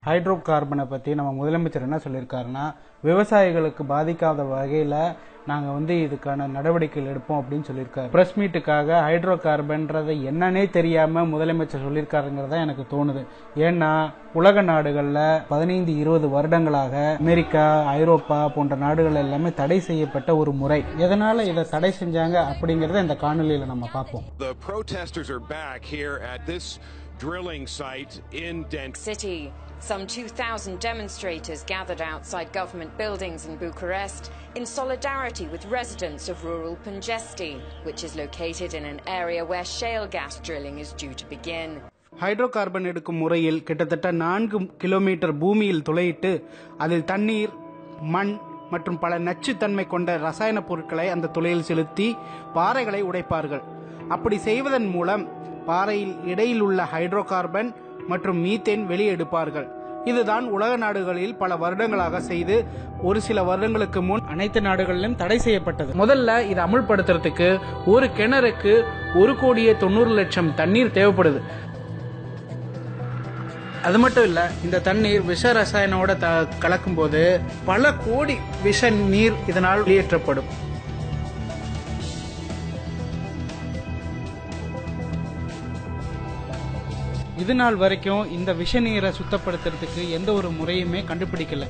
Hydro கார்பனை பற்றி நம்ம முதலமைச்சர் என்ன சொல்லியிருக்காருன்னா, விவசாயிகளுக்கு பாதிக்காத வகையில் நாங்கள் இதுக்கான நடவடிக்கைகள் எடுப்போம் அப்படின்னு சொல்லியிருக்காரு. பிரஸ் மீட்டுக்காக ஹைட்ரோ கார்பன்றது என்னன்னே தெரியாமல் முதலமைச்சர் சொல்லியிருக்காருங்கிறதா எனக்கு தோணுது. ஏன்னா உலக நாடுகளில் 15-20 வருடங்களாக அமெரிக்கா, ஐரோப்பா போன்ற நாடுகள் எல்லாமே தடை செய்யப்பட்ட ஒரு முறை. எதனால இதை தடை செஞ்சாங்க அப்படிங்கறத இந்த காணொலியில நம்ம பார்ப்போம். The protesters are back here at this drilling site in Dent City. Some 2,000 demonstrators gathered outside government buildings in Bucharest in solidarity with residents of rural Pungesti, which is located in an area where shale gas drilling is due to begin. Hydro carbon எடுக்கும் முறையில் கிட்டத்தட்ட 4 kilometre பூமியில் துளையிட்டு அதில் தண்ணீர், மண் மற்றும் பல நச்சுத்தன்மை கொண்ட ரசாயன பொருட்களை அந்த துளையில் செலுத்தி பாறைகளை உடைப்பார்கள். அப்படி செய்வதன் மூலம் பாறையில் இடையில் உள்ள ஹைட்ரோ கார்பன் மற்றும் மீத்தேன் வெளியெடுப்பார்கள். இதுதான் உலக நாடுகளில் பல வருடங்களாக செய்து ஒரு சில வருடங்களுக்கு முன் அனைத்து நாடுகளிலும் தடை செய்யப்பட்டது. முதல்ல இதை அமுல்படுத்துறதுக்கு ஒரு கிணறுக்கு 1,90,00,000 தண்ணீர் தேவைப்படுது. அது மட்டும் இல்ல, இந்த தண்ணீர் விஷ ரசாயனோட கலக்கும் போது பல கோடி விஷ நீர் இதனால் வெளியேற்றப்படும். இது நாள் வரைக்கும் இந்த விஷ நீரை சுத்தப்படுத்துறதுக்கு எந்த ஒரு முறையுமே கண்டுபிடிக்கல.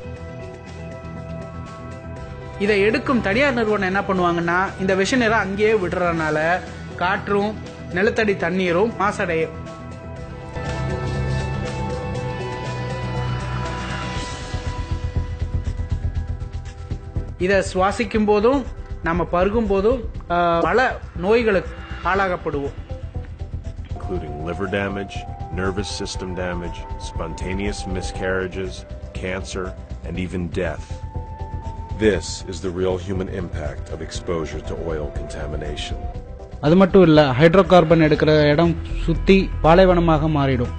இதை எடுக்கும் தனியார் நிறுவனம் என்ன பண்ணுவாங்கன்னா, இந்த விஷ நீரை அங்கேயே விடுறதுனால காற்றும் நிலத்தடி தண்ணீரும் மாசடையும். இதை சுவாசிக்கும் போதும் நம்ம பருகும் போதும் பல நோய்களுக்கு ஆளாகப்படுவோம். including liver damage, nervous system damage, spontaneous miscarriages, cancer, and even death. This is the real human impact of exposure to oil contamination. அது மட்டும் இல்ல, ஹைட்ரோ கார்பன் எடுக்கிற இடம் சுத்தி பாலைவனமாக மாறிடும்.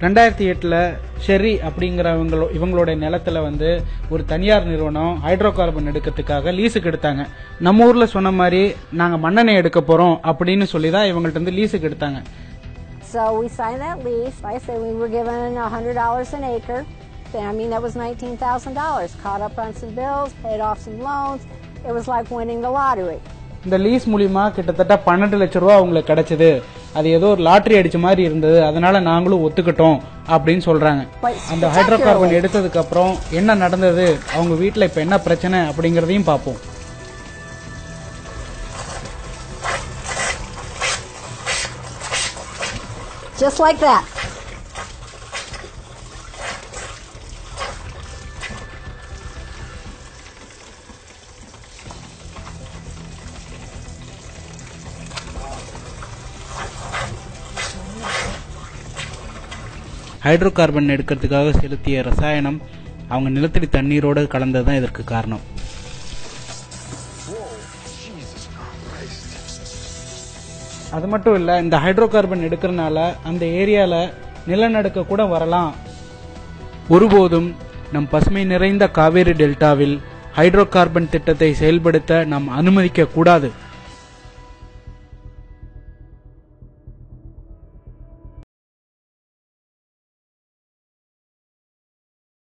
2008ல் ஷெர்ரி அப்படிங்கிற இவங்களோட நிலத்துல ஒரு தனியார் நிறுவனம் ஹைட்ரோ கார்பன் எடுக்கிறதுக்காக லீஸுக்கு எடுத்தாங்க. நம்ம ஊர்ல சொன்ன மாதிரி நாங்க மண்ணெண்ணெய் எடுக்க போறோம் அப்படின்னு சொல்லிதான் இவங்கள்ட்ட லீஸுக்கு எடுத்தாங்க. So we signed that lease. Like I said, we were given $100 an acre. I mean, that was $19,000. Caught up on some bills, paid off some loans. It was like winning the lottery. இந்த lease மூலியமா கிட்டத்தட்ட 12 லட்சம் ரூபாய் அவங்களுக்கு கிடைச்சது. அது ஏதோ ஒரு லாட்டரி அடிச்ச மாதிரி இருந்தது. அதனால நாங்களும் ஒத்துக்கிட்டோம் அப்படின்னு சொல்றாங்க. அந்த ஹைட்ரோ கார்பன் எடுத்ததுக்கு அப்புறம் என்ன நடந்தது, அவங்க வீட்டுல இப்ப என்ன பிரச்சனை அப்படிங்கறதையும் பார்ப்போம். Just like that. Hydro carbon எடுக்கிறதுக்காக செலுத்திய ரசாயனம் அவங்க நிலத்தடி தண்ணீரோடு கலந்ததுதான் இதற்கு காரணம். அது மட்டும் இல்ல, இந்த ஹைட்ரோ கார்பன் எடுக்கிறதுனால அந்த ஏரியால நிலநடுக்க கூட வரலாம். ஒருபோதும் நம் பசுமை நிறைந்த காவேரி டெல்டாவில் ஹைட்ரோ கார்பன் திட்டத்தை செயல்படுத்த நாம் அனுமதிக்க கூடாது.